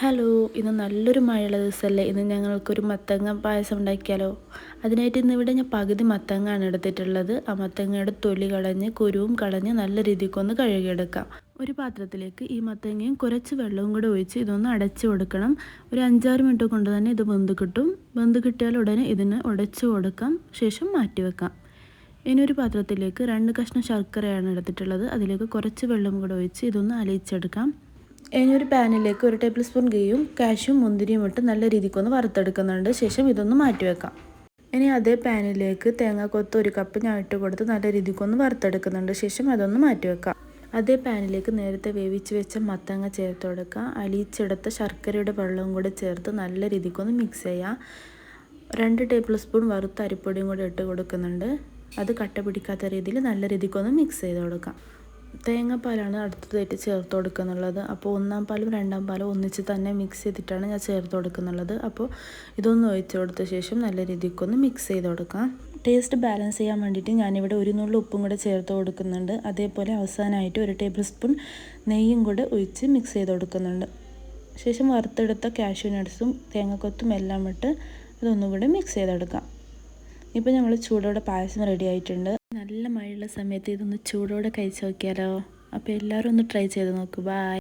Hello, ഇന്ന് നല്ലൊരു മഴയുള്ള ദിവസമല്ലേ? ഇന്ന് ഞങ്ങൾക്കൊരു മത്തങ്ങ പായസം ഉണ്ടാക്കിയാലോ? അതിനായിട്ട് ഇന്നിവിടെ ഞാൻ പകുതി മത്തങ്ങയാണ് എടുത്തിട്ടുള്ളത്. ആ മത്തങ്ങയുടെ തൊലി കളഞ്ഞ് കുരുവും കളഞ്ഞ് നല്ല രീതിക്കൊന്ന് കഴുകിയെടുക്കാം. ഒരു പാത്രത്തിലേക്ക് ഈ മത്തങ്ങയും കുറച്ച് വെള്ളവും കൂടെ ഒഴിച്ച് ഇതൊന്ന് അടച്ചു കൊടുക്കണം. ഒരു 5-6 മിനിറ്റ് കൊണ്ട് തന്നെ ഇത് വെന്ത് കിട്ടും. വെന്ത് കിട്ടിയാൽ ഉടനെ ഇതിന് ഉടച്ചു കൊടുക്കാം, ശേഷം മാറ്റി വെക്കാം. ഇനി ഒരു പാത്രത്തിലേക്ക് 2 കഷ്ണം ശർക്കരയാണ് എടുത്തിട്ടുള്ളത്. അതിലേക്ക് കുറച്ച് വെള്ളം കൂടെ ഒഴിച്ച് ഇതൊന്ന് അലിയിച്ചെടുക്കാം. ഇനി ഒരു പാനിലേക്ക് 1 ടേബിൾ സ്പൂൺ ഗീയും കാഷ്യും മുന്തിരിയും ഇട്ട് നല്ല രീതിക്കൊന്ന് വറുത്തെടുക്കുന്നുണ്ട്. ശേഷം ഇതൊന്ന് മാറ്റി വെക്കാം. ഇനി അതേ പാനിലേക്ക് തേങ്ങാക്കൊത്ത് 1 കപ്പ് ഞാൻ ഇട്ട് കൊടുത്ത് നല്ല രീതിക്കൊന്ന് വറുത്തെടുക്കുന്നുണ്ട്. ശേഷം അതൊന്ന് മാറ്റി വെക്കാം. അതേ പാനിലേക്ക് നേരത്തെ വേവിച്ച് വെച്ച മത്തങ്ങ ചേർത്ത് കൊടുക്കുക. അലിയിച്ചെടുത്ത ശർക്കരയുടെ വെള്ളവും കൂടെ ചേർത്ത് നല്ല രീതിക്കൊന്ന് മിക്സ് ചെയ്യുക. 2 ടേബിൾ സ്പൂൺ വറുത്ത അരിപ്പൊടിയും കൂടെ ഇട്ട് കൊടുക്കുന്നുണ്ട്. അത് കട്ട പിടിക്കാത്ത രീതിയിൽ നല്ല രീതിക്കൊന്ന് മിക്സ് ചെയ്ത് കൊടുക്കാം. തേങ്ങാപ്പാലാണ് അടുത്തതായിട്ട് ചേർത്ത് കൊടുക്കുന്നുള്ളത്. അപ്പോൾ 1-ാം പാലും 2-ാം പാലും ഒന്നിച്ച് തന്നെ മിക്സ് ചെയ്തിട്ടാണ് ഞാൻ ചേർത്ത് കൊടുക്കുന്നുള്ളത്. അപ്പോൾ ഇതൊന്ന് ഒഴിച്ച് കൊടുത്ത ശേഷം നല്ല രീതിക്കൊന്ന് മിക്സ് ചെയ്ത് കൊടുക്കാം. ടേസ്റ്റ് ബാലൻസ് ചെയ്യാൻ വേണ്ടിയിട്ട് ഞാനിവിടെ 1 നുള്ളി ഉപ്പും കൂടെ ചേർത്ത് കൊടുക്കുന്നുണ്ട്. അതേപോലെ അവസാനമായിട്ട് 1 ടേബിൾ സ്പൂൺ നെയ്യും കൂടെ ഒഴിച്ച് മിക്സ് ചെയ്ത് കൊടുക്കുന്നുണ്ട്. ശേഷം വറുത്തെടുത്ത കാഷ്യൂ നട്ട്സും തേങ്ങാക്കൊത്തും എല്ലാം ഇട്ട് അതൊന്നുകൂടെ മിക്സ് ചെയ്തെടുക്കാം. ഇപ്പോൾ ഞങ്ങൾ ചൂടോടെ പായസം റെഡി ആയിട്ടുണ്ട്. നല്ല മഴയുള്ള സമയത്ത് ഇതൊന്ന് ചൂടോടെ കഴിച്ച് നോക്കിയാലോ? അപ്പോൾ എല്ലാവരും ഒന്ന് ട്രൈ ചെയ്ത് നോക്കൂ. ബൈ.